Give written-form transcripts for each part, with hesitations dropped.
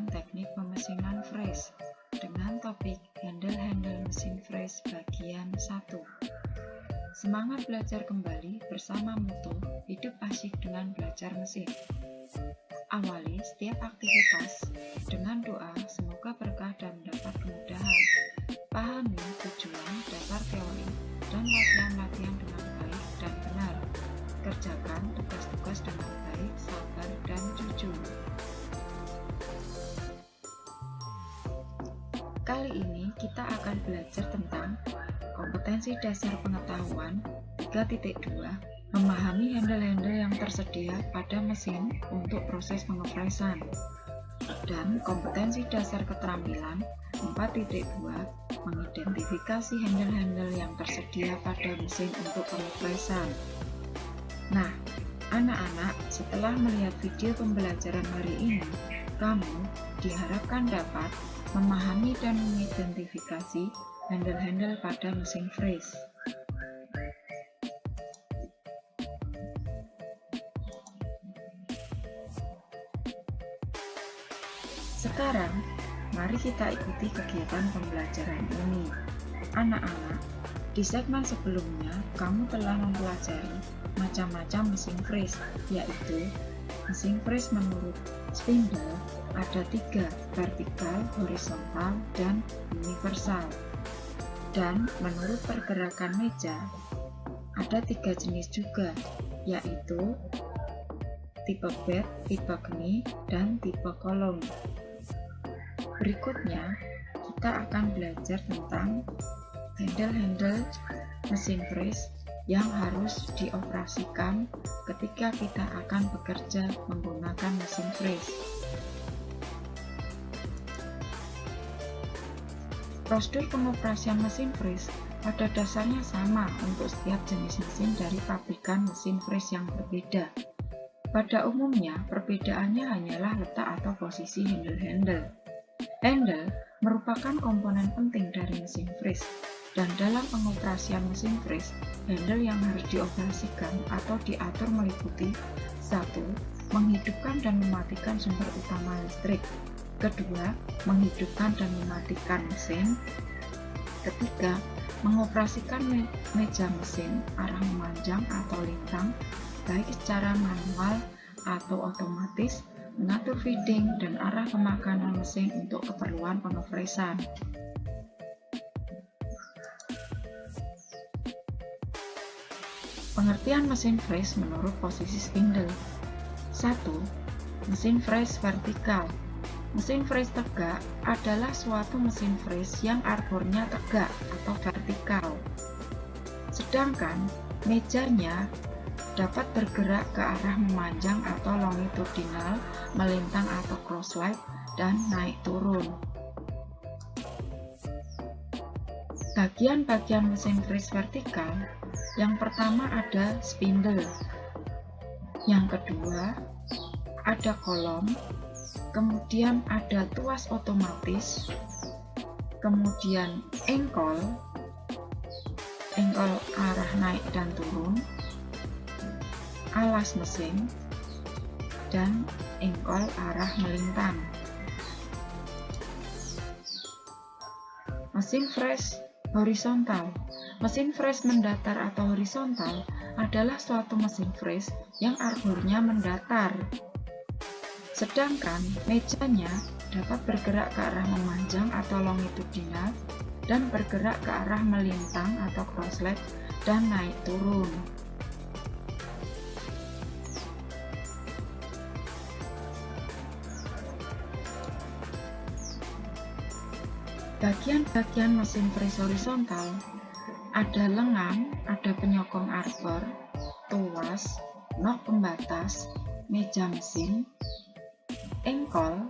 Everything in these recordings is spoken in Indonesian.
teknik pemesinan fresh dengan topik handle-handle mesin fresh bagian 1. Semangat belajar kembali bersama moto hidup asyik dengan belajar mesin. Awali setiap aktivitas dengan doa semoga berkah dan mendapat kemudahan. Pahami tujuan dasar teori dan latihan-latihan dengan baik dan benar. Kerjakan tugas-tugas dengan baik, sabar, dan jujur. Kali ini kita akan belajar tentang kompetensi dasar pengetahuan 3.2, memahami handle-handle yang tersedia pada mesin untuk proses pengepresan, dan kompetensi dasar keterampilan 4.2, mengidentifikasi handle-handle yang tersedia pada mesin untuk pengepresan. Nah, anak-anak, setelah melihat video pembelajaran hari ini, kamu diharapkan dapat memahami dan mengidentifikasi handle-handle pada mesin fresh. Sekarang, mari kita ikuti kegiatan pembelajaran ini. Anak-anak, di segmen sebelumnya kamu telah mempelajari macam-macam mesin fresh, yaitu mesin fresh menurut spindle ada 3, vertikal, horizontal, dan universal. Dan menurut pergerakan meja ada 3 jenis juga, yaitu tipe bed, tipe geni, dan tipe kolom. Berikutnya kita akan belajar tentang handle-handle mesin fresh yang harus dioperasikan ketika kita akan bekerja menggunakan mesin fresh. Prosedur pengoperasian mesin fresh pada dasarnya sama untuk setiap jenis mesin dari pabrikan mesin fresh yang berbeda. Pada umumnya, perbedaannya hanyalah letak atau posisi handle-handle. Handle merupakan komponen penting dari mesin fresh, dan dalam pengoperasian mesin fresh, handle yang harus dioperasikan atau diatur meliputi 1. Menghidupkan dan mematikan sumber utama listrik. Kedua, menghidupkan dan mematikan mesin. Ketiga, mengoperasikan meja mesin arah memanjang atau lintang, baik secara manual atau otomatis, mengatur feeding dan arah pemakanan mesin untuk keperluan pengepresan. Pengertian mesin fresh menurut posisi spindle. 1. Mesin fresh vertikal. Mesin fresh tegak adalah suatu mesin fresh yang arbornya tegak atau vertikal. Sedangkan mejanya dapat bergerak ke arah memanjang atau longitudinal, melintang atau cross-slide, dan naik turun. Bagian-bagian mesin fresh vertikal, yang pertama ada spindle, yang kedua ada kolom, kemudian ada tuas otomatis, kemudian engkol arah naik dan turun, alas mesin, dan engkol arah melintang. Mesin fresh horizontal. Mesin fresh mendatar atau horizontal adalah suatu mesin fresh yang arbornya mendatar. Sedangkan mejanya dapat bergerak ke arah memanjang atau longitudinal dan bergerak ke arah melintang atau cross-slide dan naik turun. Bagian-bagian mesin fresh horizontal ada lengan, ada penyokong arbor, tuas, nok pembatas, meja mesin, engkol,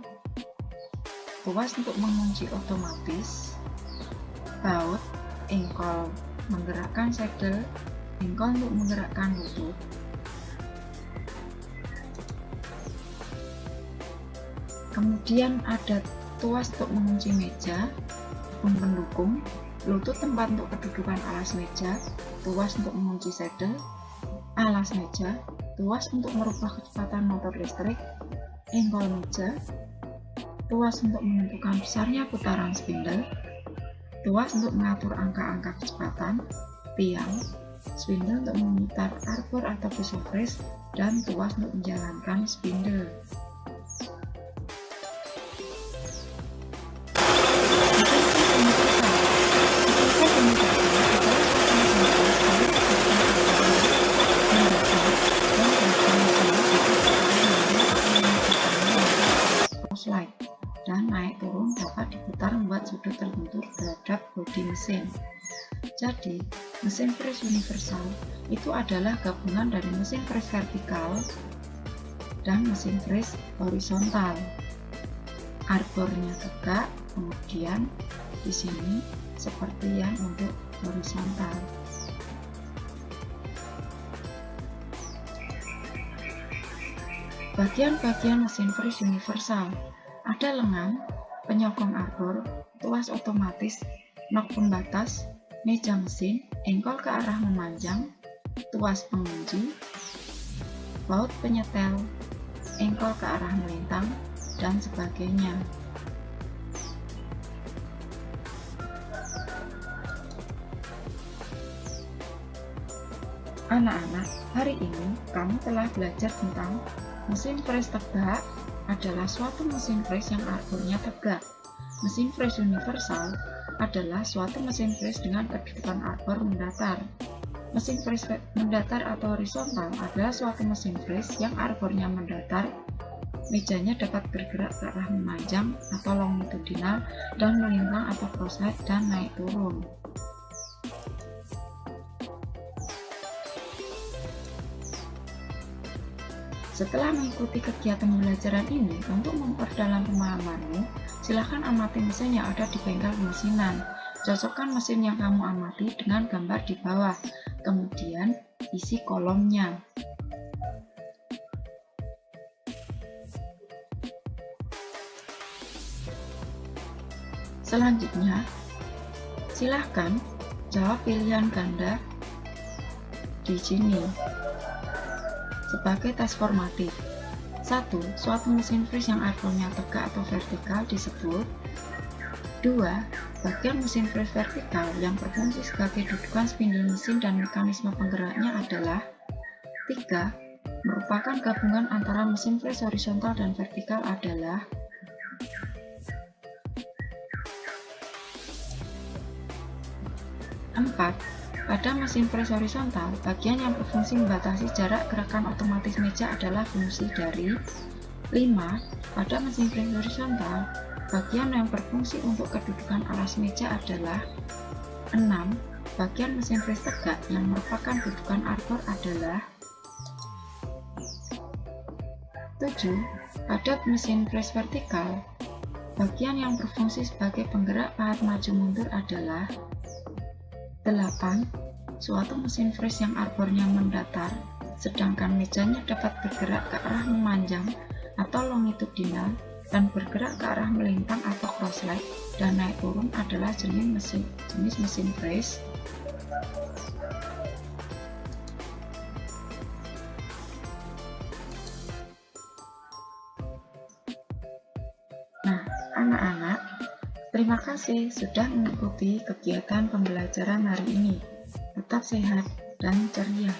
tuas untuk mengunci otomatis, baut, engkol menggerakkan saddle, engkol untuk menggerakkan lutut, kemudian ada tuas untuk mengunci meja, pendukung, lutut tempat untuk kedudukan alas meja, tuas untuk mengunci saddle, alas meja, tuas untuk merubah kecepatan motor listrik, engkol meja, tuas untuk menentukan besarnya putaran spindle, tuas untuk mengatur angka-angka kecepatan, tiang, spindle untuk memutar arbor atau pisau fresh, dan tuas untuk menjalankan spindle. Slide dan naik turun dapat diputar membuat sudut terbentur terhadap bodi mesin. Jadi, mesin fresh universal itu adalah gabungan dari mesin fresh vertikal dan mesin fresh horizontal. Arbornya tegak, kemudian di sini seperti yang untuk horizontal. Bagian-bagian mesin fresh universal ada lengan, penyokong arbor, tuas otomatis, nok pembatas, meja mesin, engkol ke arah memanjang, tuas pengunci, baut penyetel, engkol ke arah melintang, dan sebagainya. Anak-anak, hari ini kamu telah belajar tentang mesin fresh tegak adalah suatu mesin fresh yang arbornya tegak. Mesin fresh universal adalah suatu mesin fresh dengan kedudukan arbor mendatar. Mesin fresh mendatar atau horizontal adalah suatu mesin fresh yang arbornya mendatar, mejanya dapat bergerak ke arah memanjang atau longitudinal, dan melintang atau cross-head dan naik turun. Setelah mengikuti kegiatan pembelajaran ini, untuk memperdalam pemahamanmu, silakan amati mesin yang ada di bengkel pemesinan. Cocokkan mesin yang kamu amati dengan gambar di bawah, kemudian isi kolomnya. Selanjutnya, silahkan jawab pilihan ganda di sini sebagai tes formatif. 1. Suatu mesin fresh yang arbornya tegak atau vertikal disebut. 2. Bagian mesin fresh vertikal yang berfungsi sebagai dudukan spindle mesin dan mekanisme penggeraknya adalah. 3. Merupakan gabungan antara mesin fresh horizontal dan vertikal adalah. 4. Pada mesin fresh horizontal, bagian yang berfungsi membatasi jarak gerakan otomatis meja adalah fungsi dari. 5. Pada mesin fresh horizontal, bagian yang berfungsi untuk kedudukan alas meja adalah. 6. Bagian mesin fresh tegak yang merupakan dudukan arbor adalah. 7. Pada mesin fresh vertikal, bagian yang berfungsi sebagai penggerak pahat maju mundur adalah. 8. Suatu mesin fresh yang arbornya mendatar, sedangkan mejanya dapat bergerak ke arah memanjang atau longitudinal dan bergerak ke arah melintang atau cross-legged dan naik turun adalah jenis mesin fresh. Nah, anak-anak, terima kasih sudah mengikuti kegiatan pembelajaran hari ini. Tetap sehat dan ceria.